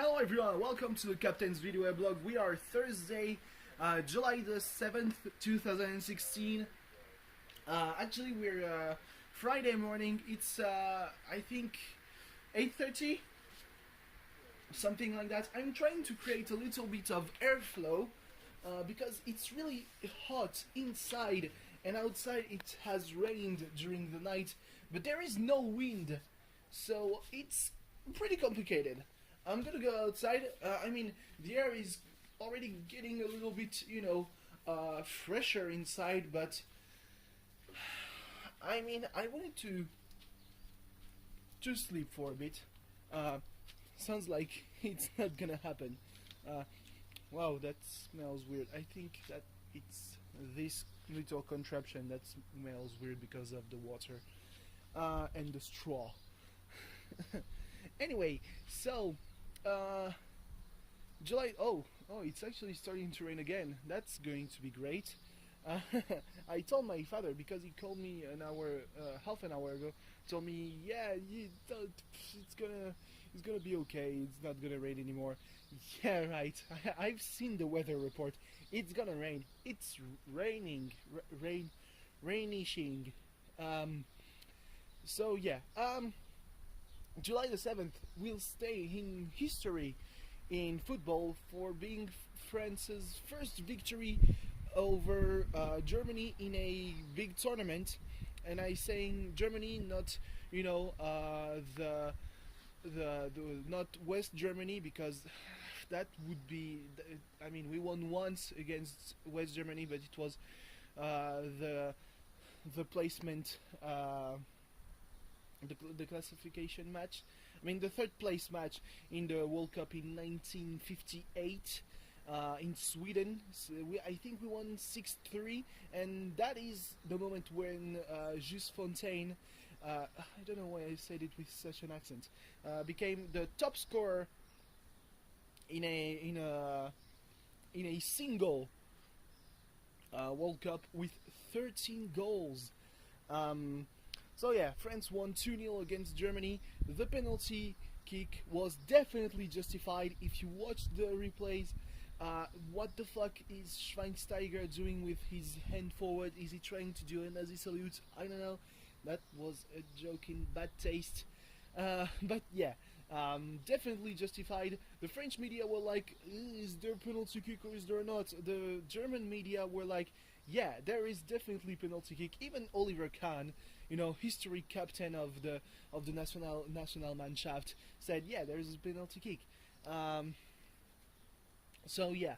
Hello everyone, welcome to the Captain's Video Weblog. We are Thursday, July the 7th, 2016. Actually we're Friday morning, it's I think 8:30, something like that. I'm trying to create a little bit of airflow because it's really hot inside, and outside it has rained during the night, but there is no wind, so it's pretty complicated. I'm gonna go outside. The air is already getting a little bit, fresher inside, but I wanted to sleep for a bit. Sounds like it's not gonna happen. Wow, that smells weird. I think that it's this little contraption that smells weird because of the water and the straw. Anyway, so July. Oh, it's actually starting to rain again. That's going to be great. I told my father, because he called me half an hour ago. Told me, yeah, it's gonna be okay. It's not gonna rain anymore. Yeah, right. I've seen the weather report. It's gonna rain. It's raining. Rainishing. So yeah. July the 7th will stay in history in football for being France's first victory over Germany in a big tournament. And I saying Germany, not the not West Germany, because that would be. We won once against West Germany, but it was the placement. The classification match. The third place match in the World Cup in 1958 in Sweden. So I think we won 6-3, and that is the moment when Just Fontaine, I don't know why I said it with such an accent, became the top scorer in a single World Cup with 13 goals. So yeah, France won 2-0 against Germany. The penalty kick was definitely justified. If you watch the replays, what the fuck is Schweinsteiger doing with his hand forward? Is he trying to do a Nazi salute? I don't know. That was a joke in bad taste. But yeah, definitely justified. The French media were like, is there a penalty kick or is there not? The German media were like, yeah, there is definitely penalty kick. Even Oliver Kahn, history captain of the national Mannschaft, said, yeah, there is a penalty kick. So yeah,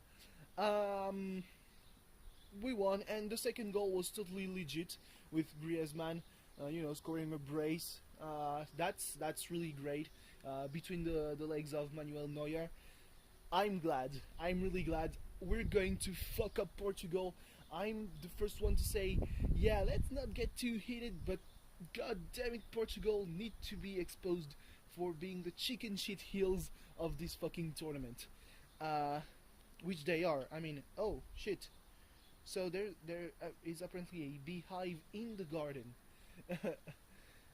we won, and the second goal was totally legit with Griezmann, scoring a brace. That's really great between the legs of Manuel Neuer. I'm really glad. We're going to fuck up Portugal. I'm the first one to say, yeah, let's not get too heated, but god damn it, Portugal need to be exposed for being the chicken shit heels of this fucking tournament. Which they are. Oh shit. So there is apparently a beehive in the garden.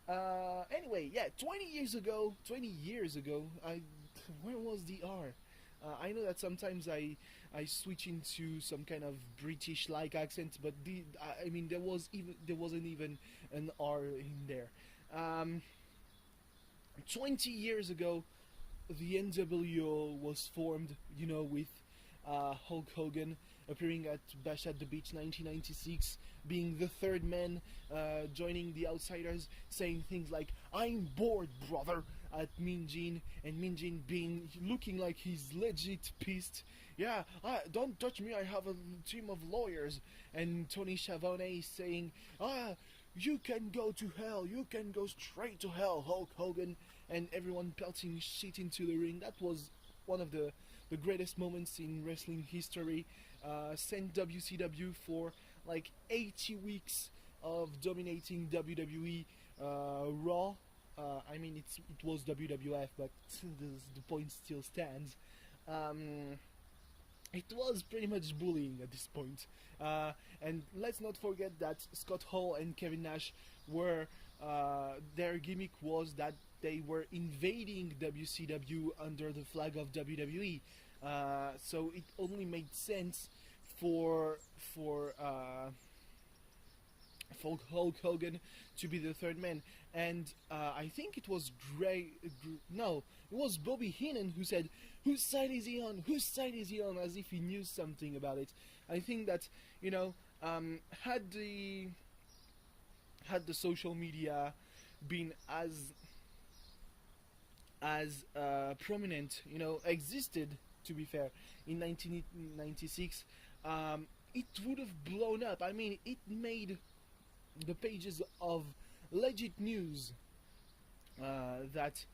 Anyway, yeah, 20 years ago, where was the R? I know that sometimes I switch into some kind of British-like accent, but there wasn't even an R in there. 20 years ago, the NWO was formed, with Hulk Hogan appearing at Bash at the Beach 1996, being the third man, joining the Outsiders, saying things like, "I'm bored, brother," at Mean Gene, and Mean Gene looking like he's legit pissed. Yeah, don't touch me, I have a team of lawyers. And Tony Schiavone saying, you can go to hell, you can go straight to hell, Hulk Hogan, and everyone pelting shit into the ring. That was one of the greatest moments in wrestling history. Sent WCW for like 80 weeks of dominating WWE Raw. It was WWF, but the point still stands. It was pretty much bullying at this point. And let's not forget that Scott Hall and Kevin Nash were their gimmick was that they were invading WCW under the flag of WWE. So it only made sense for for Hulk Hogan to be the third man. And I think it was no, it was Bobby Heenan who said, "Whose side is he on? Whose side is he on?" As if he knew something about it. I think that, you know, had the social media been as prominent, you know, existed, to be fair, in 1996, it would have blown up. I mean, it made the pages of legit news that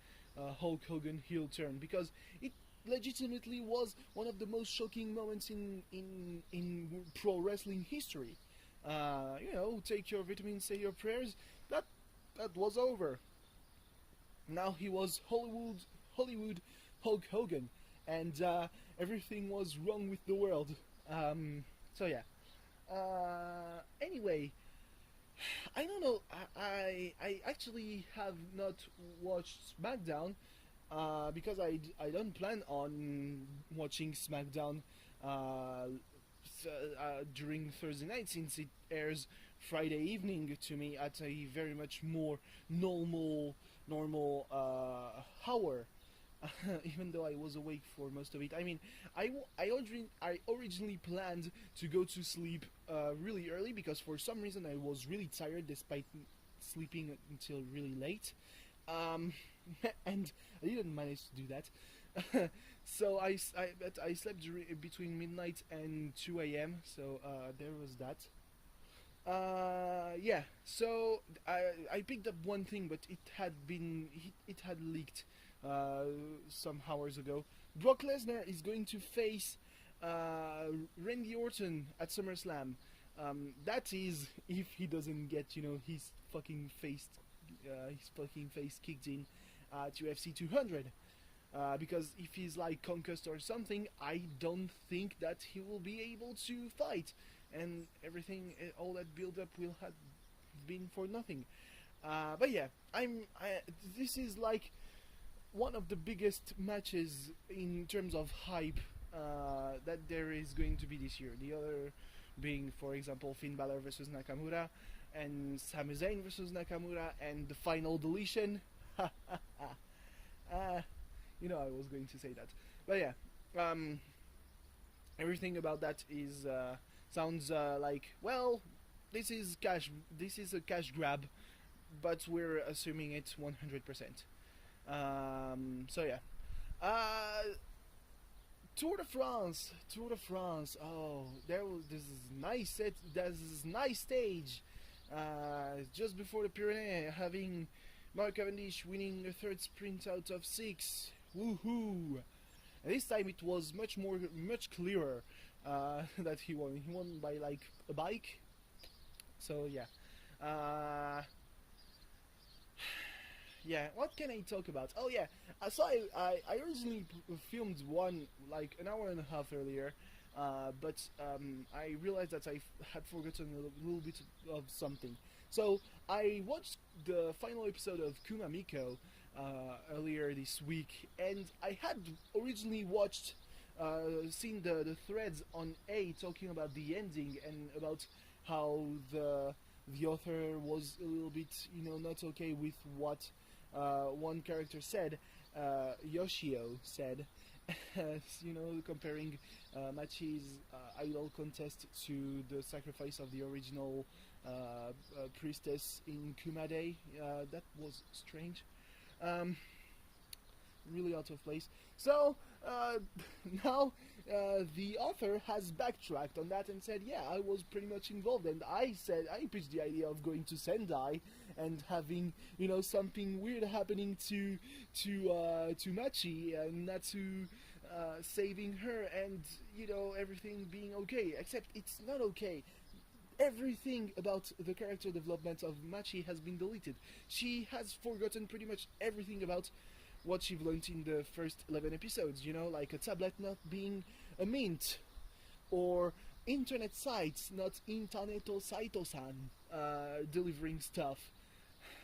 Hulk Hogan heel turn, because it legitimately was one of the most shocking moments in pro wrestling history. You know, take your vitamins, say your prayers. That was over. Now he was Hollywood Hulk Hogan, and everything was wrong with the world. So yeah. Anyway, I don't know. I actually have not watched SmackDown because I don't plan on watching SmackDown during Thursday night, since it airs Friday evening to me at a very much more normal hour. Even though I was awake for most of it. I mean, I originally planned to go to sleep really early, because for some reason I was really tired despite sleeping until really late. And I didn't manage to do that. So I slept between midnight and 2 a.m. So there was that. Yeah, so I picked up one thing, but it had leaked some hours ago. Brock Lesnar is going to face Randy Orton at SummerSlam. That is, if he doesn't get, you know, his fucking face kicked in at UFC 200. Because if he's like concussed or something, I don't think that he will be able to fight, and everything, all that build up will have been for nothing. But yeah, this is like one of the biggest matches in terms of hype that there is going to be this year. The other being, for example, Finn Balor versus Nakamura, and Sami Zayn versus Nakamura, and the final deletion. You know, I was going to say that. But yeah, everything about that is sounds like, well, this is a cash grab, but we're assuming it's 100%. So yeah, Tour de France. Oh, this is nice stage. Just before the Pyrenees, having Mark Cavendish winning a third sprint out of 6. Woohoo! And this time it was much clearer that he won. He won by like a bike. So yeah. Yeah, what can I talk about? Oh yeah, so I originally filmed one like an hour and a half earlier, but I realized that I had forgotten a little bit of something. So I watched the final episode of Kumamiko earlier this week, and I had originally seen the threads on A talking about the ending and about how the author was a little bit, you know, not okay with what one character said, Yoshio said, you know, comparing Machi's idol contest to the sacrifice of the original priestess in Kumade. That was strange. Really out of place. So now the author has backtracked on that and said, yeah, I was pretty much involved, and I pitched the idea of going to Sendai and having, you know, something weird happening to Machi, and Natsu saving her, and, you know, everything being okay, except it's not okay. Everything about the character development of Machi has been deleted. She has forgotten pretty much everything about what she've learned in the first 11 episodes, you know, like a tablet not being a mint, or internet sites not Interneto Saito-san delivering stuff.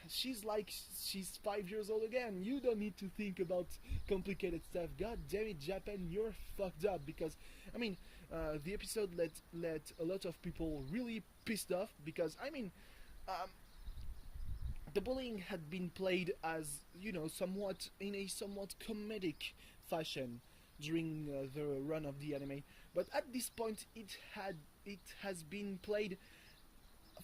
she's like she's 5 years old again. You don't need to think about complicated stuff. God damn it, Japan, you're fucked up. Because I mean, the episode let a lot of people really pissed off, because I mean, the bullying had been played as, you know, somewhat in a somewhat comedic fashion during the run of the anime, but at this point it has been played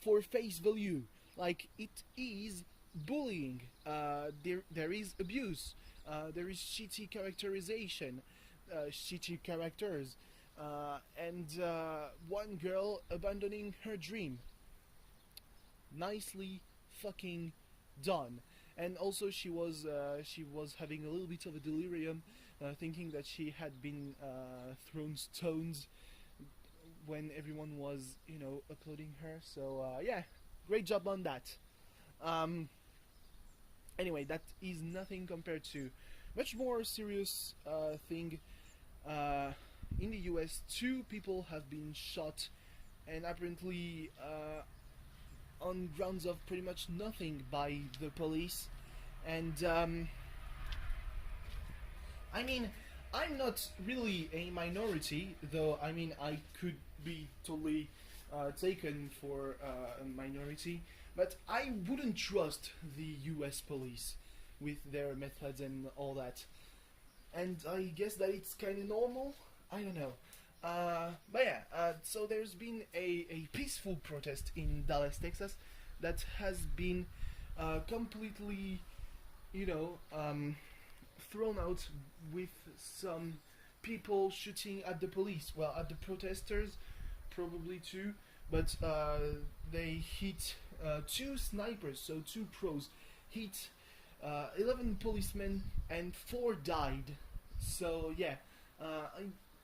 for face value. Like, it is bullying. There is abuse. There is shitty characterization, shitty characters, and one girl abandoning her dream. Nicely fucking done. And also she was having a little bit of a delirium, thinking that she had been thrown stones when everyone was, you know, applauding her. So yeah, great job on that. Anyway, that is nothing compared to much more serious thing. In the US, 2 people have been shot, and apparently on grounds of pretty much nothing, by the police. And I mean, I'm not really a minority, though. I mean, I could be totally taken for a minority, but I wouldn't trust the US police with their methods and all that. And I guess that it's kind of normal. I don't know. But yeah, so there's been a peaceful protest in Dallas, Texas, that has been completely, you know, thrown out, with some people shooting at the police. Well, at the protesters, probably too, but they hit 2 snipers, so 2 pros, hit 11 policemen, and 4 died. So yeah,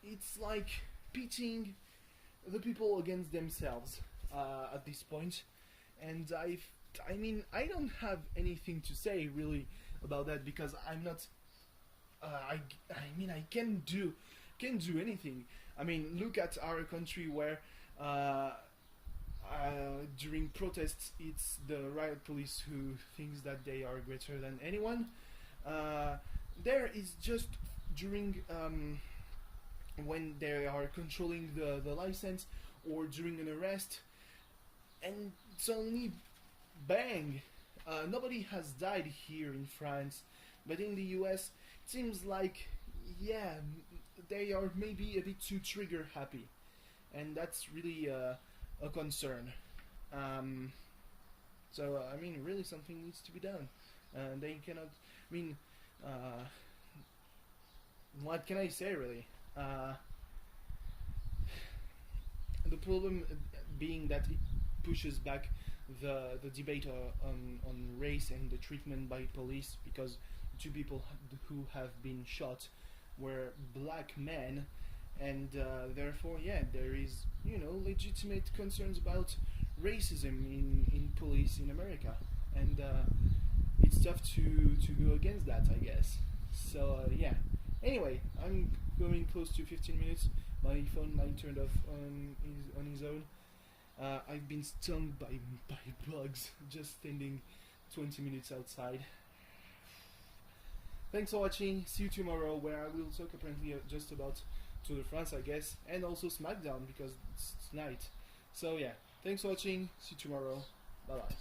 it's like pitting the people against themselves at this point. And I mean, I don't have anything to say really about that, because I'm not. I mean, I can't do anything. I mean, look at our country, where during protests, it's the riot police who thinks that they are greater than anyone. There is just during when they are controlling the license, or during an arrest, and suddenly, bang! Nobody has died here in France, but in the US, it seems like, yeah, they are maybe a bit too trigger happy, and that's really a concern. So I mean, really, something needs to be done. They cannot. I mean, what can I say really? The problem being that it pushes back the debate on race and the treatment by police, because 2 people who have been shot were black men, and therefore, yeah, there is, you know, legitimate concerns about racism in police in America, and it's tough to go against that, I guess. So yeah. Anyway, I'm going close to 15 minutes. My phone light turned off on his own. I've been stung by bugs just standing 20 minutes outside. Thanks for watching. See you tomorrow, where I will talk apparently just about Tour de France, I guess, and also SmackDown, because it's night. So yeah, thanks for watching. See you tomorrow. Bye bye.